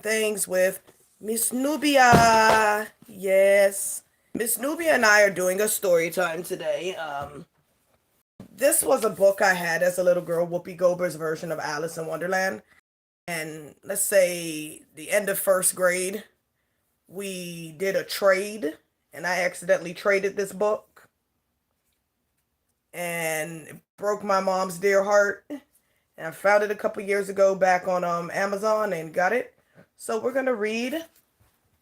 things with Miss Nubia. Yes. Miss Nubia and I are doing a story time today. This was a book I had as a little girl, Whoopi Goldberg's version of Alice in Wonderland. And let's say the end of first grade, we did a trade, and I accidentally traded this book, and it broke my mom's dear heart. And I found it a couple years ago back on Amazon and got it. So we're gonna read.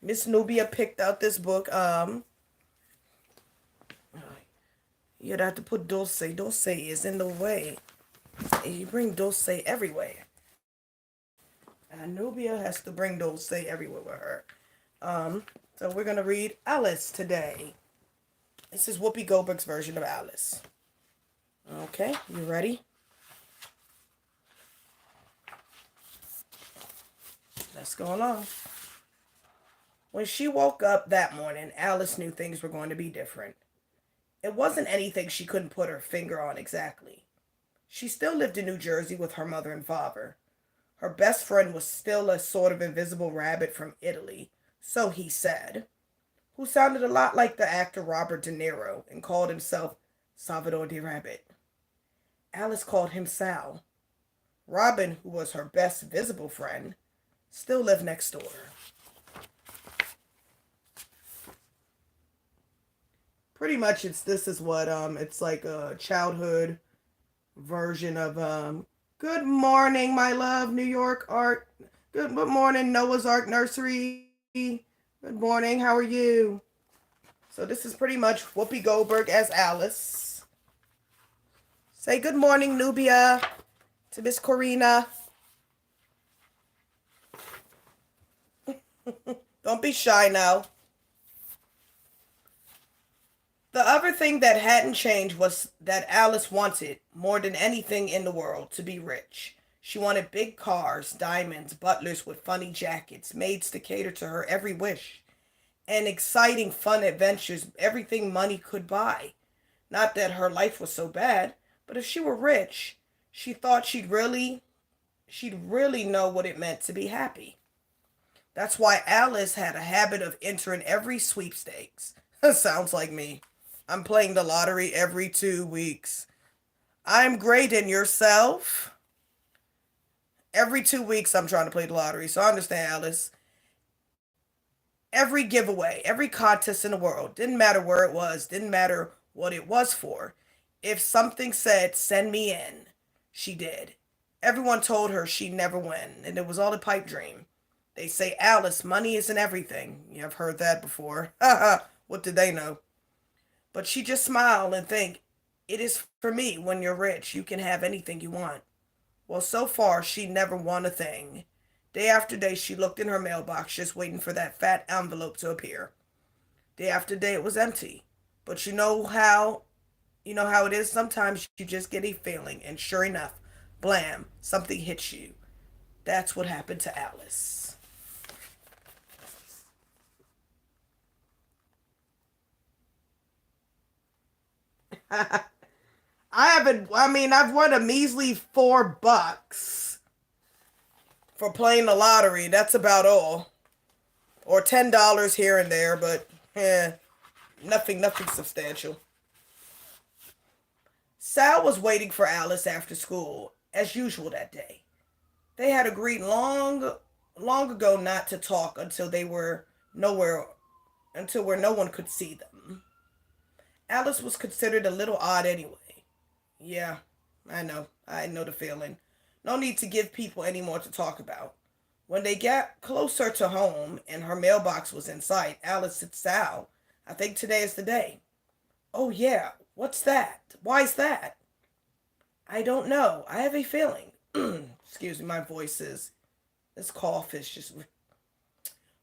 Miss Nubia picked out this book. You'd have to put Dulce. Dulce is in the way. You bring Dulce everywhere. Nubia has to bring Dulce everywhere with her. So we're gonna read Alice today. This is Whoopi Goldberg's version of Alice. Okay, you ready? Let's go along. When she woke up that morning, Alice knew things were going to be different. It wasn't anything she couldn't put her finger on exactly. She still lived in New Jersey with her mother and father. Her best friend was still a sort of invisible rabbit from Italy, so he said, who sounded a lot like the actor Robert De Niro and called himself Salvador the Rabbit. Alice called him Sal. Robin, who was her best visible friend, still lived next door. Pretty much this is what it's like a childhood version of good morning, my love, New York Art. Good morning, Noah's Ark Nursery. Good morning, how are you? So this is pretty much Whoopi Goldberg as Alice. Say good morning, Nubia, to Miss Corina. Don't be shy now. The other thing that hadn't changed was that Alice wanted, more than anything in the world, to be rich. She wanted big cars, diamonds, butlers with funny jackets, maids to cater to her every wish, and exciting fun adventures, everything money could buy. Not that her life was so bad, but if she were rich, she thought she'd really know what it meant to be happy. That's why Alice had a habit of entering every sweepstakes. Sounds like me. I'm playing the lottery every 2 weeks. I'm great in yourself. Every 2 weeks, I'm trying to play the lottery. So I understand, Alice. Every giveaway, every contest in the world, didn't matter where it was, didn't matter what it was for. If something said, send me in, she did. Everyone told her she'd never win, and it was all a pipe dream. They say, Alice, money isn't everything. You've heard that before. What did they know? But she just smiled and think, it is for me when you're rich. You can have anything you want. Well, so far, she never won a thing. Day after day, she looked in her mailbox just waiting for that fat envelope to appear. Day after day, it was empty. But you know how it is? Sometimes you just get a feeling, and sure enough, blam, something hits you. That's what happened to Alice. I've won a measly $4 for playing the lottery. That's about all. Or $10 here and there, but nothing substantial. Sal was waiting for Alice after school, as usual that day. They had agreed long ago not to talk until they were nowhere until where no one could see them. Alice was considered a little odd anyway. Yeah, I know. I know the feeling. No need to give people any more to talk about. When they got closer to home and her mailbox was in sight, Alice said, Sal, I think today is the day. Oh, yeah. What's that? Why's that? I don't know. I have a feeling. Excuse me, my voice is. This cough is just.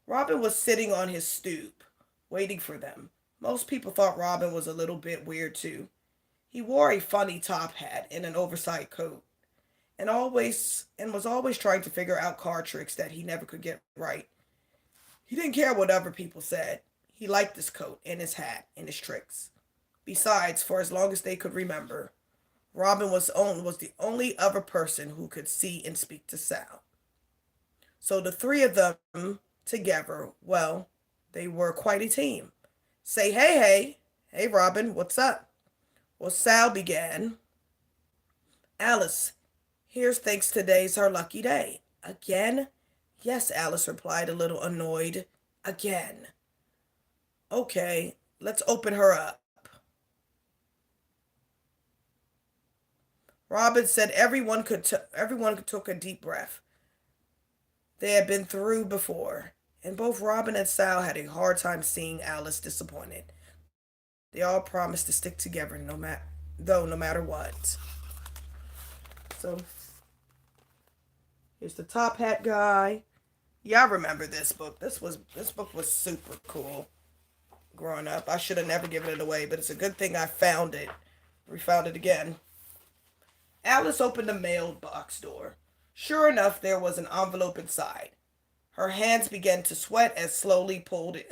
Robin was sitting on his stoop, waiting for them. Most people thought Robin was a little bit weird too. He wore a funny top hat and an oversized coat, and was always trying to figure out card tricks that he never could get right. He didn't care what other people said. He liked his coat and his hat and his tricks. Besides, for as long as they could remember, Robin was the only other person who could see and speak to Sal. So the three of them together, well, they were quite a team. Say, hey, hey, hey, Robin, what's up? Well, Sal began. Alice, here's thinks today's her lucky day. Again? Yes, Alice replied, a little annoyed. Again. Okay, let's open her up. Robin said everyone took a deep breath. They had been through before, and both Robin and Sal had a hard time seeing Alice disappointed. They all promised to stick together no matter what. So here's the top hat guy. Yeah, I remember this book. This book was super cool. Growing up, I should have never given it away, but it's a good thing I found it. We found it again. Alice opened the mailbox door. Sure enough, there was an envelope inside. Her hands began to sweat as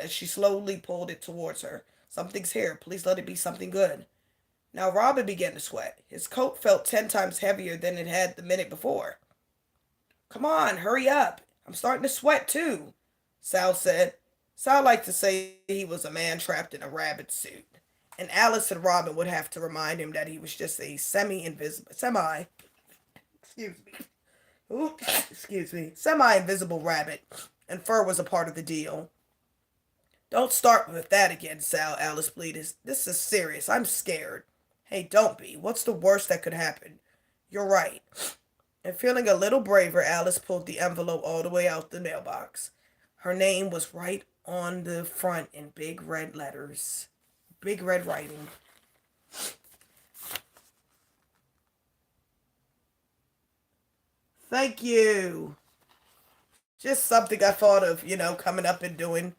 she slowly pulled it towards her. Something's here. Please let it be something good. Now Robin began to sweat. His coat felt 10 times heavier than it had the minute before. Come on, hurry up. I'm starting to sweat too, Sal said. Sal liked to say he was a man trapped in a rabbit suit. And Alice and Robin would have to remind him that he was just a excuse me, semi-invisible rabbit, and fur was a part of the deal. Don't start with that again, Sal, Alice pleaded. This is serious. I'm scared. Hey, don't be. What's the worst that could happen? You're right. And feeling a little braver, Alice pulled the envelope all the way out the mailbox. Her name was right on the front in big red letters. Big red writing. Thank you. Just something I thought of, coming up and doing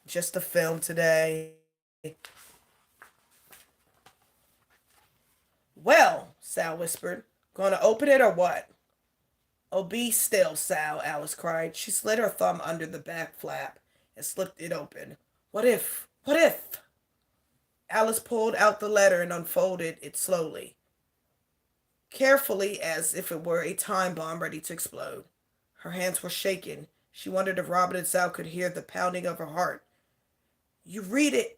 just a film today. Well, Sal whispered. Gonna open it or what? Oh, be still, Sal, Alice cried. She slid her thumb under the back flap and slipped it open. What if? What if? Alice pulled out the letter and unfolded it slowly, carefully as if it were a time bomb ready to explode. Her hands were shaking. She wondered if Robin and Sal could hear the pounding of her heart. You read it,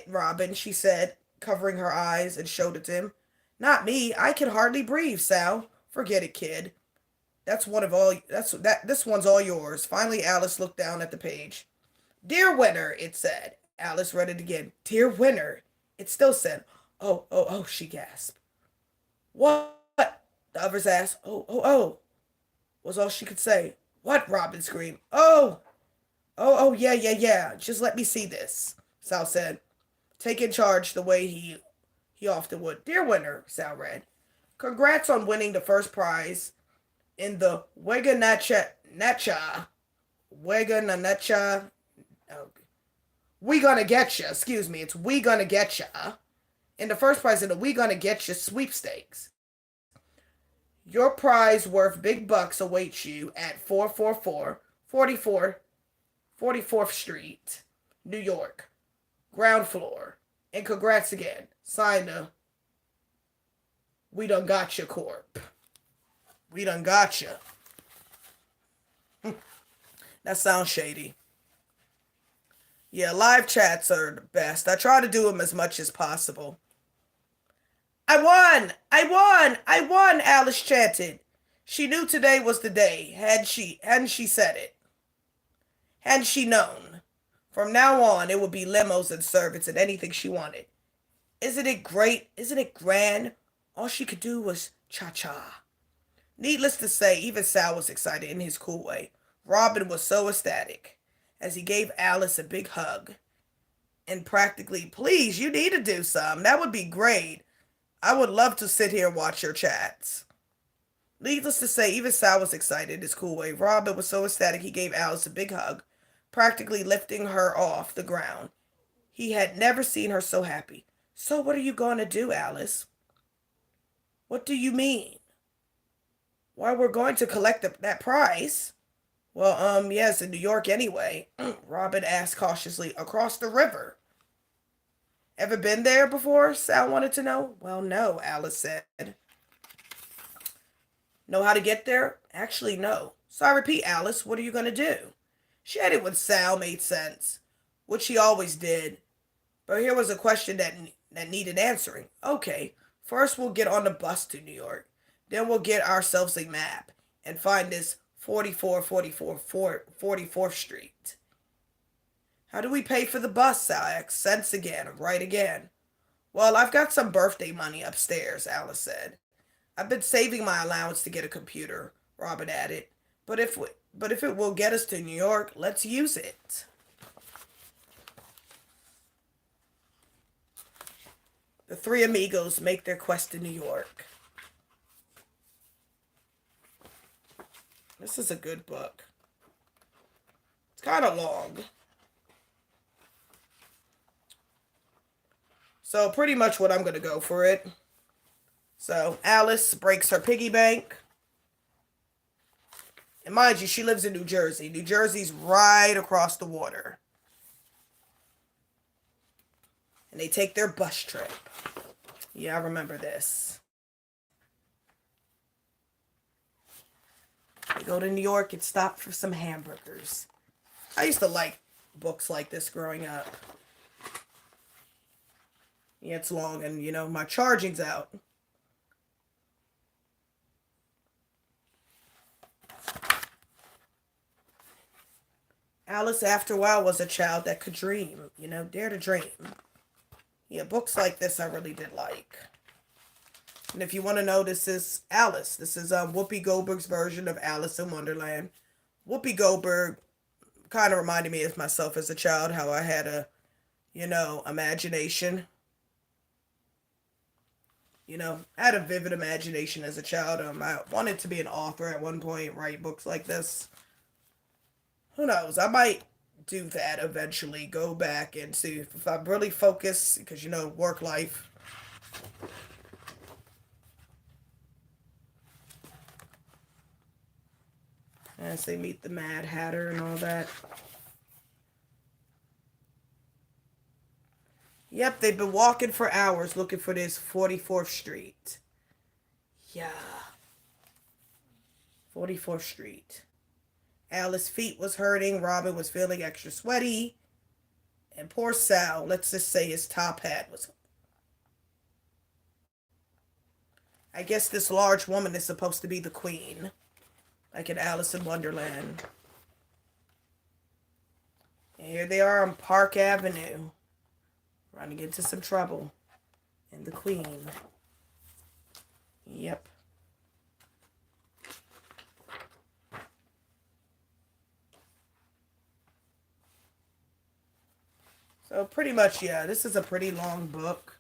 Robin, she said, covering her eyes, and showed it to him. Not me. I can hardly breathe, Sal. Forget it, kid. This one's all yours. Finally Alice looked down at the page. Dear Winner, it said. Alice read it again. Dear Winner. It still said, oh, she gasped. What? The others asked. Oh, was all she could say. What? Robin screamed. Oh, yeah. Just let me see this, Sal said, taking charge the way he often would. Dear Winner, Sal read. Congrats on winning the first prize in the Wega oh, We Gonna Getcha, excuse me, it's We Gonna Getcha. In the first prize in the We Gonna Getcha sweepstakes. Your prize worth big bucks awaits you at 444 44th Street, New York, ground floor. And congrats again. Signed the We Done Gotcha Corp. We done gotcha. That sounds shady. Yeah, live chats are the best. I try to do them as much as possible. I won, Alice chanted. She knew today was the day, hadn't she said it? Hadn't she known? From now on, it would be limos and servants and anything she wanted. Isn't it great? Isn't it grand? All she could do was cha-cha. Needless to say, even Sal was excited in his cool way. Robin was so ecstatic as he gave Alice a big hug and practically, please, you need to do some. That would be great. I would love to sit here and watch your chats. Needless to say, even Sal was excited in his cool way. Robin was so ecstatic he gave Alice a big hug, practically lifting her off the ground. He had never seen her so happy. So what are you going to do, Alice? What do you mean? Why, we're going to collect that prize. Well, yes, in New York anyway. Robin asked cautiously. Across the river. Ever been there before? Sal wanted to know. Well, no, Alice said. Know how to get there? Actually, no. So I repeat, Alice, what are you going to do? She had it when Sal made sense, which she always did. But here was a question that needed answering. Okay, first we'll get on the bus to New York. Then we'll get ourselves a map and find this 44th Street. How do we pay for the bus, Sal asked. Cents again, right again. Well, I've got some birthday money upstairs, Alice said. I've been saving my allowance to get a computer, Robin added. But if we, but if it will get us to New York, let's use it. The three amigos make their quest to New York. This is a good book. It's kind of long. So pretty much what I'm going to go for it. So Alice breaks her piggy bank. And mind you, she lives in New Jersey. New Jersey's right across the water. And they take their bus trip. Yeah, I remember this. They go to New York and stop for some hamburgers. I used to like books like this growing up. Yeah, it's long and, my charging's out. Alice, after a while, was a child that could dream, dare to dream. Yeah, books like this I really did like. And if you want to know, this is Alice. This is Whoopi Goldberg's version of Alice in Wonderland. Whoopi Goldberg kind of reminded me of myself as a child, how I had a, imagination. I had a vivid imagination as a child. I wanted to be an author at one point, write books like this. Who knows? I might do that eventually. Go back and see if I really focus, because, work life. As they meet the Mad Hatter and all that. Yep, they've been walking for hours looking for this 44th Street. Yeah. 44th Street. Alice's feet was hurting. Robin was feeling extra sweaty. And poor Sal, let's just say his top hat was... I guess this large woman is supposed to be the queen. Like in Alice in Wonderland. And here they are on Park Avenue. Running into some trouble. And the queen. Yep. So pretty much, yeah, this is a pretty long book.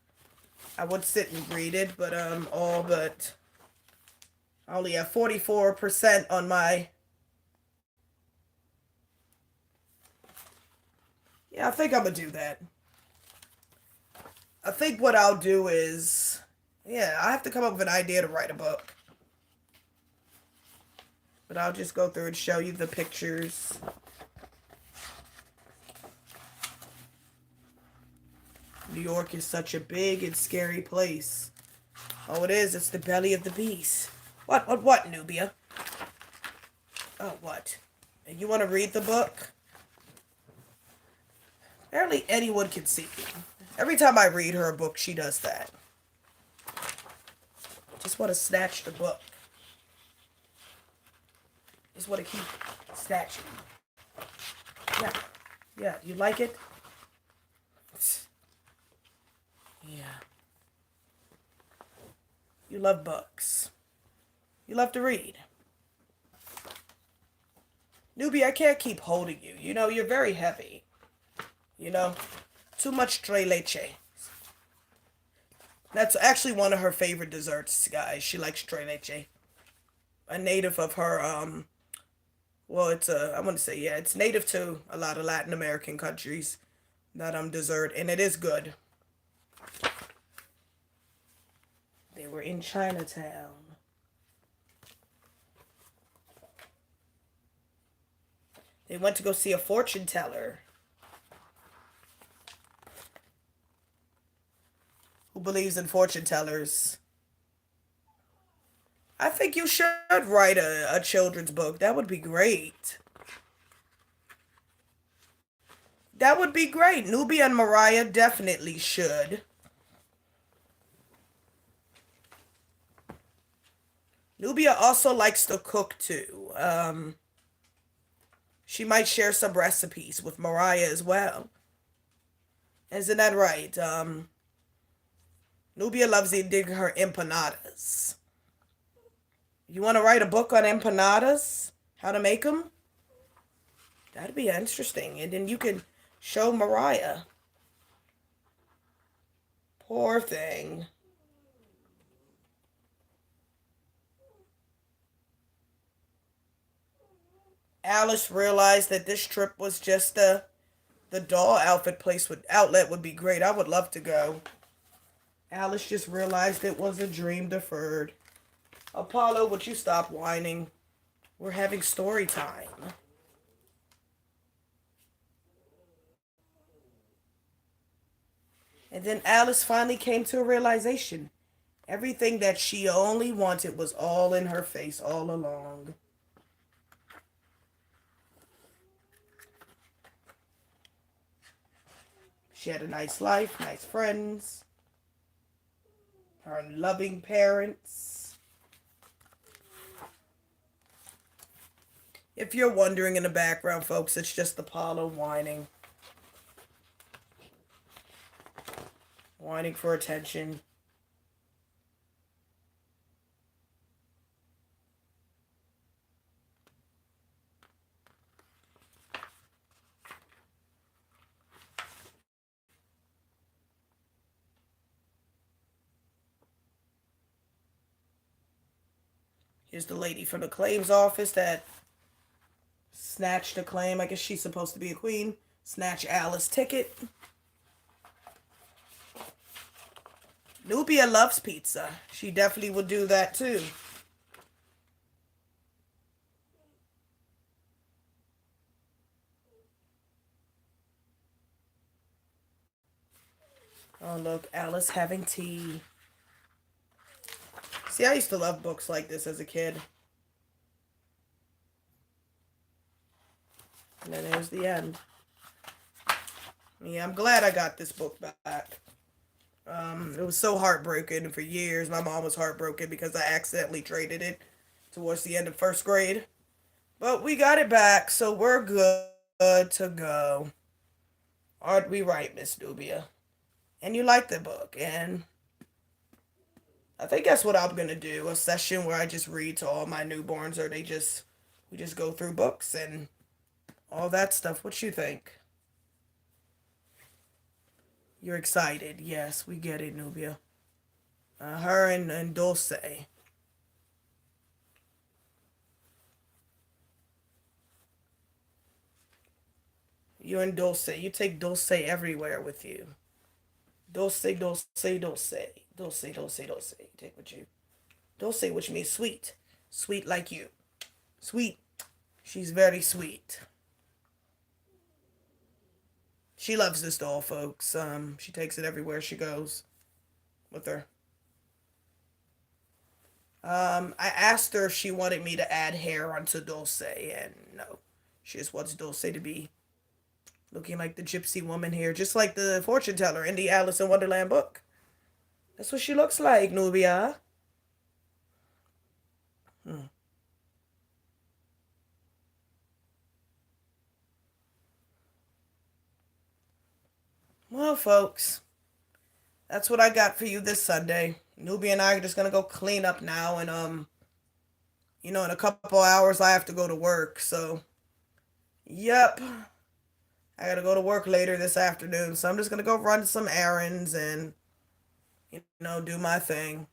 I would sit and read it, but all but I only have 44% on my... Yeah, I think I'm gonna do that. I think what I'll do is, I have to come up with an idea to write a book. But I'll just go through and show you the pictures. New York is such a big and scary place. Oh, it is. It's the belly of the beast. What, Nubia? Oh, what? You want to read the book? Apparently anyone can see me. Every time I read her a book, she does that. Just want to snatch the book. Just want to keep snatching. Yeah. Yeah, you like it? Yeah. You love books. You love to read. Nubia, I can't keep holding you. You're very heavy. Too much tres leche. That's actually one of her favorite desserts, guys. She likes tres leche. A native of her, well, I want to say, yeah, it's native to a lot of Latin American countries, that dessert, and it is good. They were in Chinatown. They went to go see a fortune teller. Who believes in fortune tellers? I think you should write a children's book. That would be great. That would be great. Nubia and Mariah definitely should. Nubia also likes to cook too. She might share some recipes with Mariah as well. Isn't that right? Nubia loves eating her empanadas. You want to write a book on empanadas? How to make them? That'd be interesting. And then you can show Mariah. Poor thing. Alice realized that this trip was just the doll outfit place would outlet would be great. I would love to go. Alice just realized it was a dream deferred. Apollo, would you stop whining? We're having story time. And then Alice finally came to a realization. Everything that she only wanted was all in her face all along. She had a nice life, nice friends, her loving parents. If you're wondering in the background, folks, it's just Apollo whining. Whining for attention. Here's the lady from the claims office that snatched a claim. I guess she's supposed to be a queen. Snatch Alice's ticket. Nubia loves pizza. She definitely would do that too. Oh, look, Alice having tea. See, I used to love books like this as a kid. And then there's the end. Yeah, I'm glad I got this book back. It was so heartbroken for years. My mom was heartbroken because I accidentally traded it towards the end of first grade. But we got it back, so we're good to go. Aren't we right, Miss Nubia? And you like the book, and I think that's what I'm gonna do. A session where I just read to all my newborns, or we just go through books and all that stuff. What you think? You're excited. Yes, we get it, Nubia. Her and Dulce. You and Dulce. You take Dulce everywhere with you. Dulce, Dulce, Dulce. Dulce, Dulce, Dulce. Take with you. Dulce, which means sweet. Sweet like you. Sweet. She's very sweet. She loves this doll, folks. She takes it everywhere she goes with her. I asked her if she wanted me to add hair onto Dulce, and no. She just wants Dulce to be looking like the gypsy woman here, just like the fortune teller in the Alice in Wonderland book. That's what she looks like, Nubia. Hmm. Well, folks, that's what I got for you this Sunday. Nubia and I are just gonna go clean up now, and in a couple hours I have to go to work. So, yep, I gotta go to work later this afternoon. So I'm just gonna go run some errands and do my thing.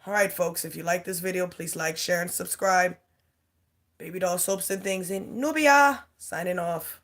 All right, folks, if you like this video, please like, share, and subscribe. Baby doll soaps and things in Nubia. Signing off.